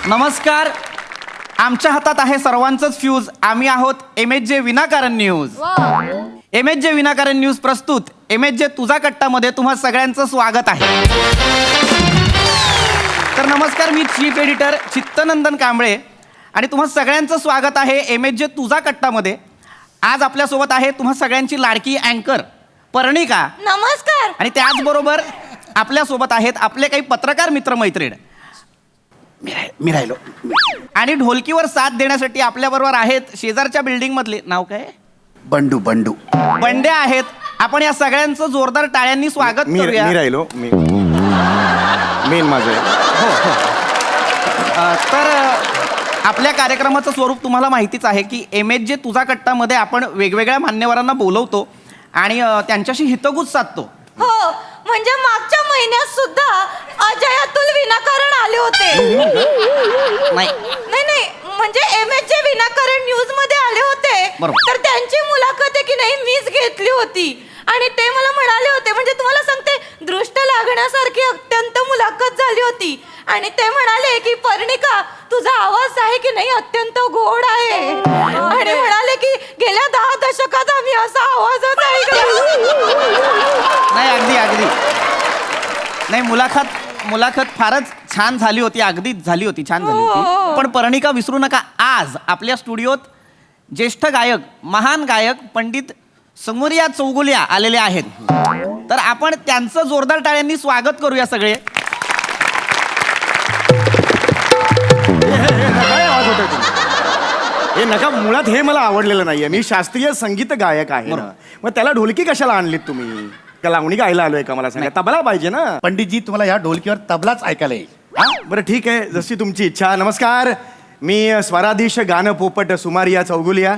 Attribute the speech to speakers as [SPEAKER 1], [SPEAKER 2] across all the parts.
[SPEAKER 1] नमस्कार. आमच्या हातात आहे सर्वांचंच फ्यूज. आम्ही आहोत MHJ विनाकारण न्यूज. MHJ विनाकारण न्यूज प्रस्तुत MHJ तुझा कट्टामध्ये तुम्हा सगळ्यांचं स्वागत आहे. तर नमस्कार, मी चीफ एडिटर चित्तनंदन कांबळे आणि तुम्हा सगळ्यांचं स्वागत आहे MHJ तुझा कट्टामध्ये. आज आपल्यासोबत आहे तुम्हा सगळ्यांची लाडकी अँकर पर्णिका.
[SPEAKER 2] नमस्कार.
[SPEAKER 1] आणि त्याचबरोबर आपल्यासोबत आहेत आपले काही पत्रकार मित्रमैत्रीण. मी राहिलो. आणि ढोलकीवर साथ देण्यासाठी आपल्याबरोबर आहेत शेजारच्या बिल्डिंग मधले, नाव काय?
[SPEAKER 3] बंडू
[SPEAKER 1] बंड्या आहेत. आपण या सगळ्यांचं जोरदार टाळ्यांनी स्वागत करूया.
[SPEAKER 3] मी राहिलो. मेन माझं आहे.
[SPEAKER 1] तर आपल्या कार्यक्रमाचं स्वरूप तुम्हाला माहितीच आहे की MHJ तुझा कट्टामध्ये आपण वेगवेगळ्या मान्यवरांना बोलवतो आणि त्यांच्याशी हितगुज साधतो.
[SPEAKER 2] हो, म्हणजे मागच्या महिन्यात सुद्धा अजय अतुल विनाकारण आले होते.
[SPEAKER 1] नाही
[SPEAKER 2] नाही, म्हणजे MHJ विनाकारण न्यूज मध्ये आले होते.
[SPEAKER 1] बरोबर.
[SPEAKER 2] तर त्यांची मुलाखत आहे की नाही मीच घेतली होती आणि ते मला म्हणाले होते, म्हणजे तुम्हाला सांगते, दृष्ट लागण्यासारखी अत्यंत मुलाखत झाली होती. आणि ते म्हणाले की पर्णिका, तुझा आवाज आहे की नाही अत्यंत गोड आहे. आणि म्हणाले की गेल्या 10 दशकात आम्ही असा आवाजच ऐकला.
[SPEAKER 1] नाही, अगदी नाही, मुलाखत फारच छान झाली होती. अगदीच झाली होती, छान झाली होती. पण पर्णिका विसरू नका, आज आपल्या स्टुडिओत ज्येष्ठ गायक, महान गायक पंडित समोरिया चौगुलिया आलेले आहेत. तर आपण त्यांचं जोरदार टाळ्यांनी स्वागत करूया सगळे.
[SPEAKER 3] काय आवाज होतोय तुम्ही? हे नका, मुळात हे मला आवडलेलं नाहीये. मी शास्त्रीय संगीत गायक आहे ना. मग त्याला ढोलकी कशाला आणलीत तुम्ही? का लावणी गायला आलोय का? मला सांगा. तबला पाहिजे ना.
[SPEAKER 4] पंडितजी, तुम्हाला या ढोलकीवर तबलाच ऐकायला येईल.
[SPEAKER 3] बरं ठीक आहे, जशी तुमची इच्छा. नमस्कार, मी स्वराधीश गाणं पोपट सुमारिया चौगुलिया.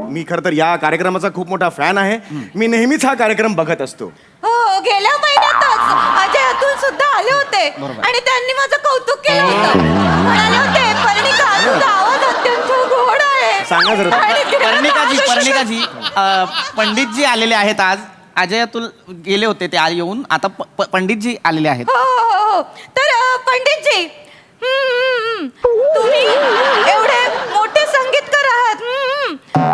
[SPEAKER 3] मी खरं तर या कार्यक्रमाचा खूप मोठा फॅन आहे. मी नेहमीच हा कार्यक्रम बघत असतो.
[SPEAKER 2] हो, गेल्या महिन्यातच अजय अतुल सुद्धा आले होते आणि त्यांनी माझं कौतुक केलं होतं. म्हणाले होते, पर्णिका, तुझा आवाज अत्यंत गोड आहे.
[SPEAKER 3] सांगा जरा.
[SPEAKER 2] आणि ते-
[SPEAKER 1] पर्णिकाजी, पंडितजी आलेले आहेत आज. अजय अतुल गेले होते, ते येऊन आता पंडितजी आलेले आहेत.
[SPEAKER 2] हो. तर पंडितजी, तुम्ही एवढे मोठे संगीतकार आहात.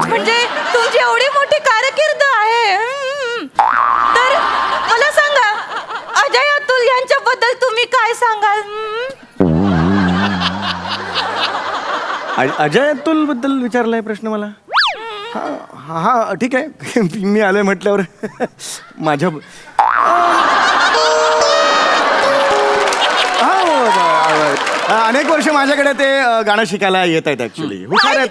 [SPEAKER 2] म्हणजे तुमची एवढी मोठी कारकीर्द आहे. तर मला सांगा, अजय अतुल यांच्याबद्दल तुम्ही काय सांगाल?
[SPEAKER 3] अजय अतुल बद्दल विचारलाय प्रश्न मला. हा ठीक आहे. मी आलोय म्हटल्यावर माझ्या अनेक वर्ष माझ्याकडे ते गाणं शिकायला येत आहेत. ऍक्च्युली हुशार आहेत.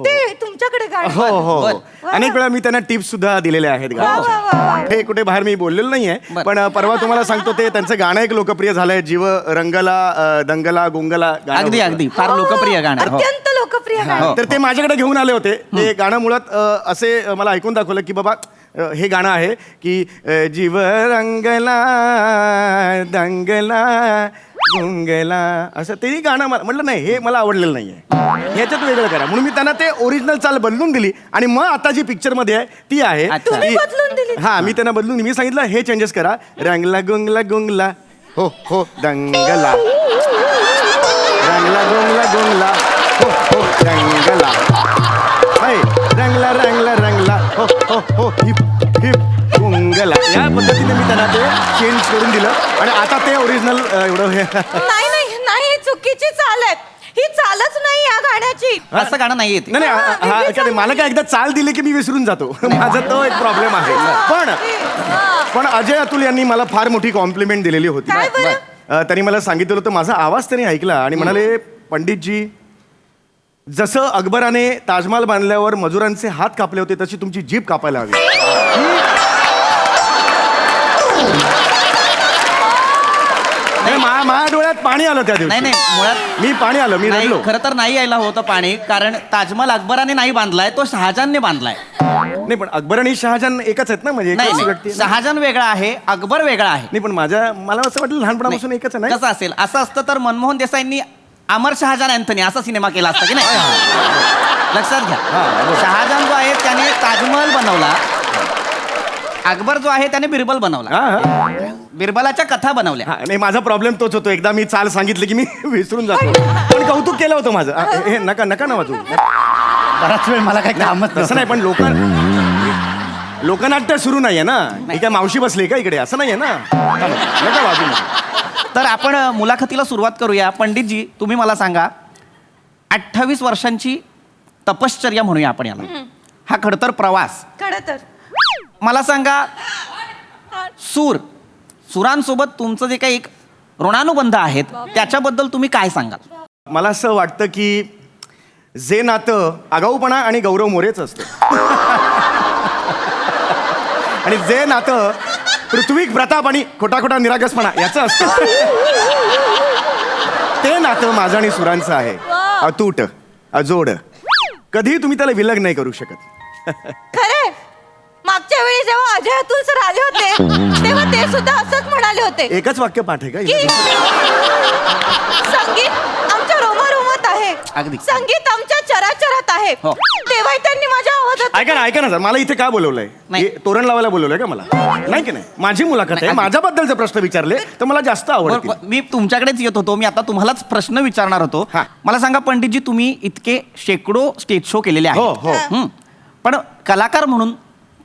[SPEAKER 2] ते तुमच्याकडे गाणं.
[SPEAKER 3] हो. अनेक वेळा मी त्यांना टिप्स सुद्धा दिलेल्या आहेत गाण्याच्या. हे कुठे बाहेर मी बोललेलो नाहीये. पण परवा तुम्हाला सांगतो, ते त्यांचं गाणं एक लोकप्रिय झालंय, जीव रंगला दंगला गुंगला गाणं.
[SPEAKER 1] अगदी फार लोकप्रिय गाणं.
[SPEAKER 2] अत्यंत लोकप्रिय गाणं.
[SPEAKER 3] तर ते माझ्याकडे घेऊन आले होते. ते गाणं मुळात असे मला ऐकून दाखवलं की बाबा हे गाणं आहे की जीव रंगला दंगला गुंगला, असं तेही गाणं. म्हटलं नाही, हे मला आवडलेलं नाहीये, ह्याच्यात वेगळं करा. म्हणून मी त्यांना ते ओरिजिनल चाल बदलून दिली आणि मग आता जी पिक्चर मध्ये आहे ती आहे.
[SPEAKER 2] तुम्ही बदलून दिली?
[SPEAKER 3] हा, मी त्यांना बदलून, मी सांगितलं हे चेंजेस करा. रंगला गुंगला गुंगला हो दंगला, रंगला गुंगला गुंगला हो दंगला, रंगला रंगला रंगला हो हिप हिप गुंगला. या पद्धतीने मी त्यांना ते चेंज करून दिलं आणि आता ते ओरिजिनल एवढं हे.
[SPEAKER 2] नाही, चुकीची चाल आहे ही. चालच नाही या गाण्याची.
[SPEAKER 1] असं गाणं नाही येत.
[SPEAKER 3] नाही, मला काय एकदा चाल दिली की मी विसरून जातो. माझा तो एक प्रॉब्लेम आहे. पण अजय अतुल यांनी मला फार मोठी कॉम्प्लिमेंट दिलेली होती.
[SPEAKER 2] काय बरं?
[SPEAKER 3] त्यांनी मला सांगितलं होतं, माझा आवाज त्यांनी ऐकला आणि म्हणाले, पंडितजी, जसं अकबराने ताजमहाल बांधल्यावर मजुरांचे हात कापले होते तशी तुमची जीभ कापायला हवी. माझ्या डोळ्यात पाणी आलं त्या दिवशी.
[SPEAKER 1] नाही, मुळात
[SPEAKER 3] मी पाणी आलं, मी रडलो.
[SPEAKER 1] खरं तर नाही यायला होतं पाणी, कारण ताजमहाल अकबराने नाही बांधलाय, तो शहाजहानने बांधलाय.
[SPEAKER 3] नाही, पण अकबर आणि शहाजहान एकच आहेत ना, म्हणजे
[SPEAKER 1] नाही,
[SPEAKER 3] एकच व्यक्ती आहे ना?
[SPEAKER 1] शहाजहान वेगळा आहे, अकबर वेगळा आहे.
[SPEAKER 3] नाही, पण मला असं वाटलं लहानपणापासून एकच आहे ना.
[SPEAKER 1] कसं असेल? असं असतं तर मनमोहन देसाईंनी अमर शहाजहान अँथनी असा सिनेमा केला असता की नाही? लक्षात घ्या, शहाजहान जो आहे त्याने ताजमहल बनवला, अकबर जो आहे त्याने बिरबल बनवला, बिरबलाच्या कथा बनवल्या.
[SPEAKER 3] नाही, माझा प्रॉब्लेम तोच होतो. एकदा मी चाल सांगितली की मी विसरून जातो. पण तुम्ही कौतुक केलं होतं माझं हे नका नका ना वाजू
[SPEAKER 4] बराच वेळ मला काही कामच
[SPEAKER 3] तसं नाही पण लोकनाट्य सुरू नाहीये ना ही काय मावशी बसली का इकडे असं नाहीये ना नका वाजू नका.
[SPEAKER 1] तर आपण मुलाखतीला सुरुवात करूया. पंडितजी तुम्ही मला सांगा, 28 वर्षांची तपश्चर्या म्हणूया आपण याला, हा खडतर प्रवास,
[SPEAKER 2] खरं तर
[SPEAKER 1] मला सांगा सुरांसोबत तुमचं जे काही एक ऋणानुबंध आहेत त्याच्याबद्दल तुम्ही काय सांगाल?
[SPEAKER 3] मला असं वाटतं की जे नातं आगाऊपणा आणि गौरव मोरेच असतं आणि जे नातं पृथ्वी प्रताप आणि खोटा खोटा निरागसपणा याचं असतं ते नातं माझं आणि सुरांचं आहे. अतूट अजोड, कधीही तुम्ही त्याला विलग नाही करू शकत.
[SPEAKER 2] खरे मागच्या वेळी जेव्हा अजय अतुल सर आले होते तेव्हा ते सुद्धा असंच म्हणाले होते
[SPEAKER 3] एकच वाक्य पाठ आहे
[SPEAKER 2] की
[SPEAKER 3] का?
[SPEAKER 2] संगीत आमच्या रोमारोमात आहे,
[SPEAKER 1] अगदी.
[SPEAKER 2] संगीत आमच्या चराचरात आहे.
[SPEAKER 1] हो.
[SPEAKER 2] तेव्हाही त्यांनी माझ्या आवाजात
[SPEAKER 3] ऐका ना सर, मला इथे का बोलवलंय?
[SPEAKER 1] नाही.
[SPEAKER 3] हे तोरण लावायला बोलवलंय का मला? नाही की नाही, माझी मुलाखत आहे,
[SPEAKER 1] नाही,
[SPEAKER 3] माझ्याबद्दलचे प्रश्न विचारले तर मला जास्त आवडतील.
[SPEAKER 1] बरं, मी तुमच्याकडेच येत होतो. मी आता तुम्हालाच प्रश्न विचारणार होतो.
[SPEAKER 3] हा.
[SPEAKER 1] मला सांगा पंडितजी, तुम्ही इतके शेकडो स्टेज शो केलेले
[SPEAKER 3] हो,
[SPEAKER 1] आहेत.
[SPEAKER 3] हो.
[SPEAKER 1] हं. पण कलाकार म्हणून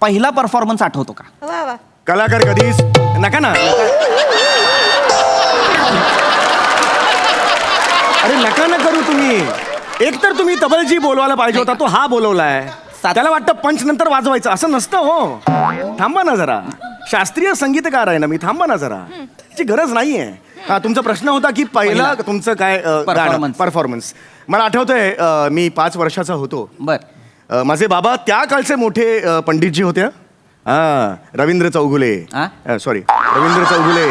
[SPEAKER 1] पहिला परफॉर्मन्स आठवतो का?
[SPEAKER 2] वा वा
[SPEAKER 3] कलाकार कधीच नका ना अरे नका ना करू तुम्ही. एक तर तुम्ही तबलजी बोलवायला पाहिजे होता, तो हा बोलवलाय. त्याला वाटतं पंच नंतर वाजवायचं, असं नसतं हो. थांबा ना जरा, शास्त्रीय संगीतकार आहे ना मी, थांबा ना जरा, ची गरज नाहीये. हा तुमचा प्रश्न होता की पहिला तुमचं काय परफॉर्मन्स. मला आठवतंय मी 5 वर्षाचा होतो.
[SPEAKER 1] बर.
[SPEAKER 3] माझे बाबा त्या काळचे मोठे पंडितजी होते. रवींद्र चौगुले,
[SPEAKER 1] हा?
[SPEAKER 3] सॉरी रवींद्र चौगुले,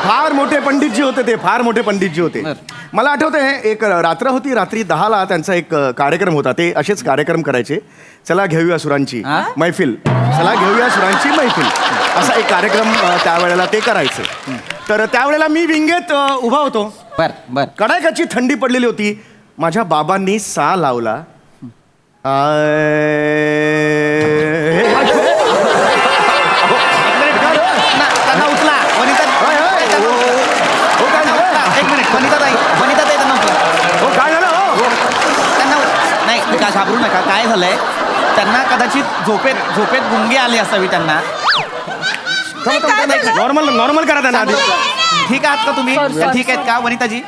[SPEAKER 3] फार मोठे पंडितजी होते ते, फार मोठे पंडितजी होते. मला आठवतंय एक रात्र होती, रात्री 10ला त्यांचा एक कार्यक्रम होता. ते असेच कार्यक्रम करायचे, चला घेऊया सुरांची मैफिल, चला घेऊया सुरांची मैफिल, असा एक कार्यक्रम त्यावेळेला ते करायचे. तर त्यावेळेला मी विंगेत उभा होतो.
[SPEAKER 1] बर बर.
[SPEAKER 3] कडाक्याची थंडी पडलेली होती. माझ्या बाबांनी सा लावला.
[SPEAKER 1] त्यांना उचला. एक मिनिट, वनिताताई त्यांना उचला.
[SPEAKER 3] काय झालं?
[SPEAKER 1] त्यांना नाही का, घाबरू नका. काय झालंय, त्यांना कदाचित झोपेत गुंगे आले असावी त्यांना.
[SPEAKER 3] नॉर्मल करा त्यांना आधी.
[SPEAKER 1] ठीक आहात का तुम्ही? ठीक आहेत का वनिताजी?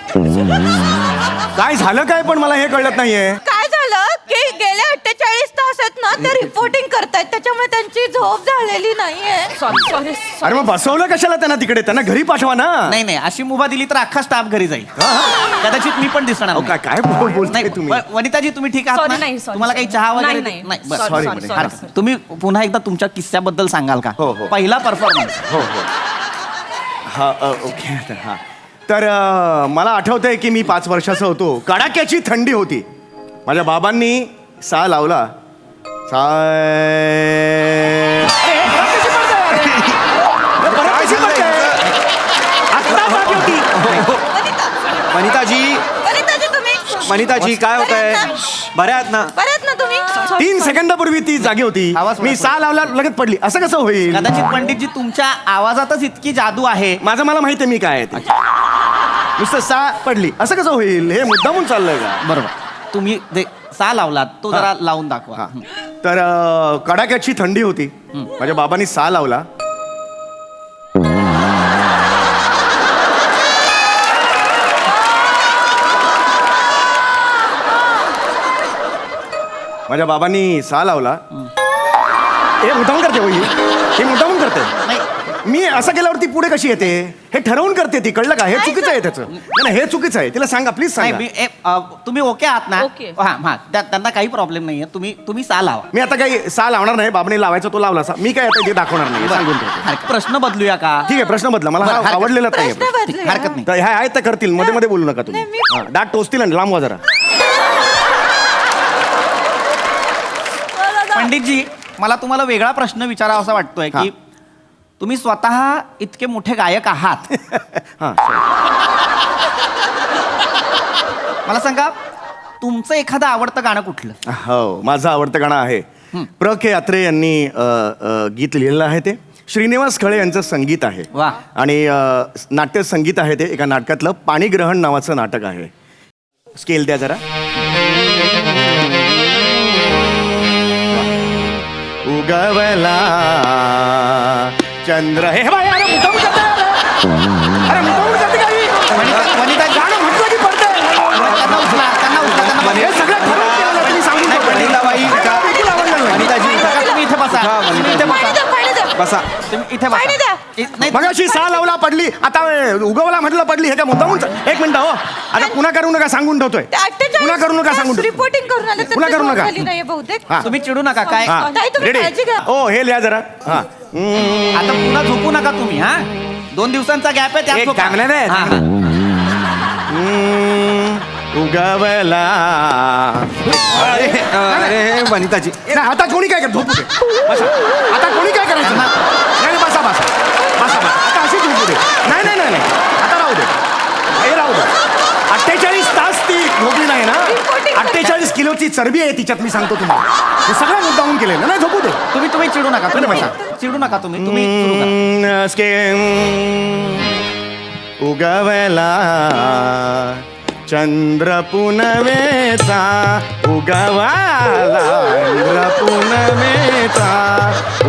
[SPEAKER 3] काय झालं काय पण मला हे कळत नाहीये.
[SPEAKER 2] काय झालं की गेले 48 तास आहेत ना ते रिपोर्टिंग करतायत, त्याच्यामुळे त्यांची झोप झालेली नाहीये. सॉरी
[SPEAKER 3] अरे मग बसवलं कशाला त्यांना तिकडे? त्यांना घरी पाठवा ना.
[SPEAKER 1] नाही, अशी मुभा दिली तर अख्खा स्टाफ घरी जाईल. कदाचित मी पण दिसणार नाही.
[SPEAKER 3] काय बोलताय
[SPEAKER 1] नाही,
[SPEAKER 3] तुम्ही?
[SPEAKER 1] वनिताजी तुम्ही ठीक आहात ना? तुम्हाला काही चहा वगैरे?
[SPEAKER 2] नाही.
[SPEAKER 1] बरं.
[SPEAKER 3] Sorry,
[SPEAKER 1] हरकत नाही. तुम्ही पुन्हा एकदा तुमच्या किस्स्याबद्दल सांगाल का?
[SPEAKER 3] हो.
[SPEAKER 1] पहिला परफॉर्मन्स.
[SPEAKER 3] हो. हा ओके. हा तर मला आठवतंय की मी 5 वर्षाचा होतो. कडाक्याची थंडी होती. माझ्या बाबांनी सा लावला.
[SPEAKER 5] वनिताजी
[SPEAKER 2] वनिताजी तुम्ही
[SPEAKER 5] वनिताजी काय होत आहे? बऱ्या आहात ना?
[SPEAKER 2] बरेच ना तुम्ही?
[SPEAKER 3] 3 सेकंदापूर्वी ती जागी होती.
[SPEAKER 1] आवाज
[SPEAKER 3] मी सा लावला लगेच पडली. असं कसं होईल?
[SPEAKER 1] कदाचित पंडितजी तुमच्या आवाजातच इतकी जादू आहे.
[SPEAKER 3] मला माहिती आहे मी काय आहे ते. नुसतं सा पडली असं कसं होईल? हे मुद्दामून चाललंय का?
[SPEAKER 1] बरोबर. तुम्ही जे सा लावलात तो जरा लावून दाखवा.
[SPEAKER 3] हा. तर कडाक्याची थंडी होती. माझ्या बाबांनी सा लावला. माझ्या बाबांनी सा लावला. हे मुद्दामून करते होई, हे मुद्दामून करते.
[SPEAKER 1] नाही,
[SPEAKER 3] मी असं केल्यावरती पुढे कशी येते हे ठरवून करते ती. कळलं का? हे चुकीचं आहे त्याचं. नाही, हे चुकीचं आहे. तिला सांगा प्लीज
[SPEAKER 1] नाही,
[SPEAKER 3] सांगा.
[SPEAKER 1] तुम्ही ओके आहात ना?
[SPEAKER 2] ओके.
[SPEAKER 1] हा त्यांना काही प्रॉब्लेम नाहीये. तुम्ही सा लावा.
[SPEAKER 3] मी आता काही सा लावणार नाही. बाबांनी लावायचा तो लावला सा. मी काय आता ते दाखवणार नाही, सांगून ठेवतो.
[SPEAKER 1] प्रश्न बदलूया का?
[SPEAKER 3] ठीक आहे, प्रश्न बदला. मला
[SPEAKER 1] बरं,
[SPEAKER 3] हा आवडलेला नाही
[SPEAKER 2] प्रश्न बदलूया.
[SPEAKER 1] हरकत नाही.
[SPEAKER 3] तर ह्या आहेत तर करतील. मध्ये मध्ये बोलू नका तुम्ही.
[SPEAKER 2] नाही, मी-
[SPEAKER 3] हा, दाट टोचतील आणि लांब वा जरा.
[SPEAKER 1] पंडितजी, मला तुम्हाला वेगळा प्रश्न विचारावा असा वाटतोय की तुम्ही स्वतः इतके मोठे गायक आहात.
[SPEAKER 3] हा
[SPEAKER 1] मला सांगा, तुमचं एखादं आवडतं गाणं कुठलं?
[SPEAKER 3] हो, माझं आवडतं गाणं आहे प्र के अत्रे यांनी गीत लिहिलेलं आहे ते. श्रीनिवास खळे यांचं संगीत आहे
[SPEAKER 1] वा.
[SPEAKER 3] आणि नाट्य संगीत आहे ते एका नाटकातलं पाणीग्रहण नावाचं नाटक आहे. स्केल द्या जरा. उगवला चंद्र हे बाय अरे मुद्दामून करते अरे मुद्दामून करते का ही?
[SPEAKER 1] वनिता
[SPEAKER 3] गाणं म्हटलं की पडतंय.
[SPEAKER 1] त्यांना उचला, त्यांना उचला, त्यांना उचला.
[SPEAKER 3] हे सगळं ठरवून केलं तुम्ही सांगून
[SPEAKER 1] नाही,
[SPEAKER 3] ठेवा.
[SPEAKER 1] वनिताबाई,
[SPEAKER 3] एका व्यक्तीला आवडलं नाही.
[SPEAKER 5] वनिताजी
[SPEAKER 1] बघा, तुम्ही इथे बसा. तुम्ही इथे
[SPEAKER 2] पाणी
[SPEAKER 1] बसा.
[SPEAKER 2] द्या, पाणी द्या.
[SPEAKER 5] बसा.
[SPEAKER 1] तुम्ही इथे
[SPEAKER 2] पाणी द्या.
[SPEAKER 1] बसा. नाही,
[SPEAKER 3] मगाशी सा लावला पडली आता उगवला म्हटलं पडली हे काय मुद्दामून. एक मिनिट हो आता पुन्हा करू नका सांगून ठेवतोय.
[SPEAKER 2] ते 48
[SPEAKER 3] पुन्हा करू नका सांगून ठेवतोय.
[SPEAKER 2] रिपोर्टिंग करून आले तर
[SPEAKER 3] पुन्हा
[SPEAKER 2] ते
[SPEAKER 3] करू नका.
[SPEAKER 2] झाली नाहीये बहुतेक.
[SPEAKER 3] हा.
[SPEAKER 1] तुम्ही चिडू नका काय
[SPEAKER 3] हा
[SPEAKER 2] ताई, तुम्ही
[SPEAKER 3] रेडी
[SPEAKER 2] काळजी घ्या.
[SPEAKER 3] ओ हे लिहा जरा हा
[SPEAKER 1] आता पुन्हा झोपू नका तुम्ही हा 2 दिवसांचा गॅप आहे त्यात
[SPEAKER 5] एक
[SPEAKER 1] झोपा.
[SPEAKER 5] चांगलं नाही.
[SPEAKER 1] हा, हा.
[SPEAKER 3] उगवला
[SPEAKER 5] अरे वनिताजी
[SPEAKER 3] नाही, आता कोणी काय करत झोपू दे बसा. आता कोणी काय करायचं नाही नाही, बसा बसा बसा बसा आता अशी झोपू दे. नाही नाही नाही नाही. आता राहू दे हे राहू दे. 48 तास ती झोपली नाही ना.
[SPEAKER 2] Reporting करतात.
[SPEAKER 3] 48 किलोची चरबी आहे तिच्यात मी सांगतो तुम्हाला. हे सगळं मुद्दामून केलेलं नाही झोपू दे.
[SPEAKER 1] तुम्ही चिडू नका तुम्ही
[SPEAKER 3] बसा.
[SPEAKER 1] चिडू नका तुम्ही सुरू करा.
[SPEAKER 3] उगवला चंद्र पुनवेचा उगवाला चंद्र पुनवेचा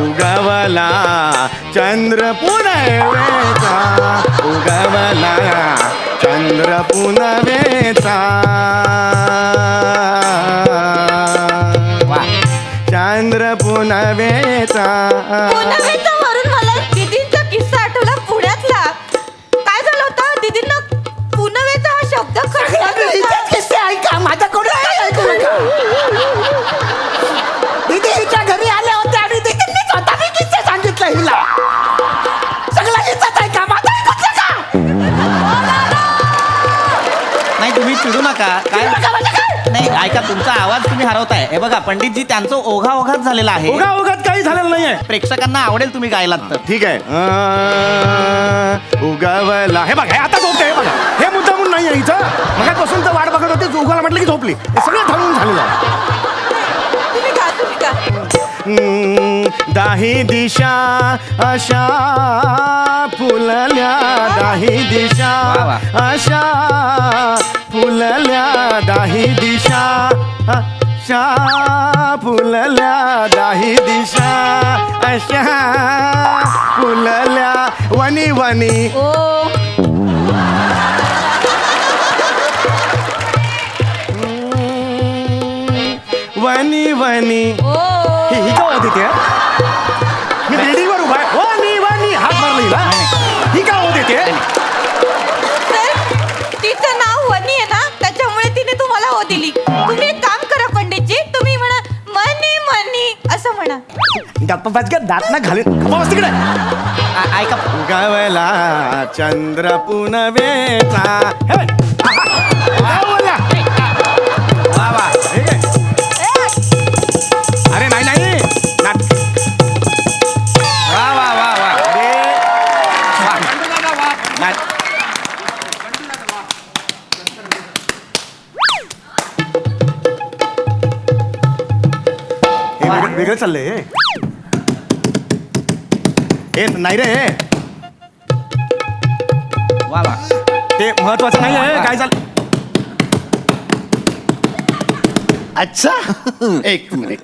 [SPEAKER 3] उगवला चंद्र पुनवेचा उगवला चंद्र पुनवेचा
[SPEAKER 1] वा.
[SPEAKER 3] चंद्र पुनवेचा.
[SPEAKER 2] पुनवेचा वरून मला दीदींचा किस्सा आठवला पुण्यातला. काय झालं होतं दीदींना पुनवेचा हा शब्द
[SPEAKER 4] किस्से ऐका माझ्याकडून काय ऐकू नका. दीदी हिच्या घरी आल्या होत्या आणि दीदींनी स्वतःने किस्से सांगितलं हिला. सगळं हिचंच ऐका माझं ऐकूच नका.
[SPEAKER 1] नाही तुम्ही चिडू नका काय
[SPEAKER 4] नका म्हणजे काय?
[SPEAKER 1] नाही ऐका तुमचा आवाज तुम्ही हरवताय. हे बघा पंडितजी त्यांचं ओघाओघात झालेला आहे.
[SPEAKER 3] उगाच काही झालेलं नाहीये.
[SPEAKER 1] प्रेक्षकांना आवडेल तुम्ही गायलात तर.
[SPEAKER 3] ठीक आहे उगवला हे बघा हे आता झोपते हे बघा हे मुद्दा म्हणून नाही आहे इथं. मगापासून तर वाट बघत होते उगाला म्हटलं की झोपली. हे सगळं ठरवून झालेलं आहे.
[SPEAKER 2] तुम्ही का
[SPEAKER 3] दाही दिशा अशा फुलल्या दाही दिशा
[SPEAKER 1] वा वा.
[SPEAKER 3] अशा फुलल्या दाही दिशा अशा फुलल्या दाही दिशा अशा फुलल्या वनी वनी.
[SPEAKER 2] ओ
[SPEAKER 3] वनी वनी.
[SPEAKER 2] ओ
[SPEAKER 3] ही का होती ते मी बिल्डिंगवर उभा आहे. वनी वनी हात मारला हिला. ही का होते ते
[SPEAKER 2] तर तिचं नाव वनी आहे ना त्याच्यामुळे तिने तुम्हाला हो दिली. तुम्ही एक काम करा पंडितजी तुम्ही म्हणा मनी मनी असं म्हणा.
[SPEAKER 3] गप्पा बस का दात ना घालेन गप्पा बस तिकडे.
[SPEAKER 1] ऐका
[SPEAKER 3] उगवला चंद्र पुनवेचा हे बघ. उगवला.
[SPEAKER 1] वा वा.
[SPEAKER 3] हे घे. अरे नाही नाही नाट-
[SPEAKER 1] वा वा वा वा.
[SPEAKER 3] अरे
[SPEAKER 1] वा.
[SPEAKER 3] नाट- हे वेगळं चाललंय हे. हे नाही रे
[SPEAKER 1] वा वा.
[SPEAKER 3] ते महत्वाचं नाही आहे काय चाल.
[SPEAKER 4] अच्छा एक मिनिट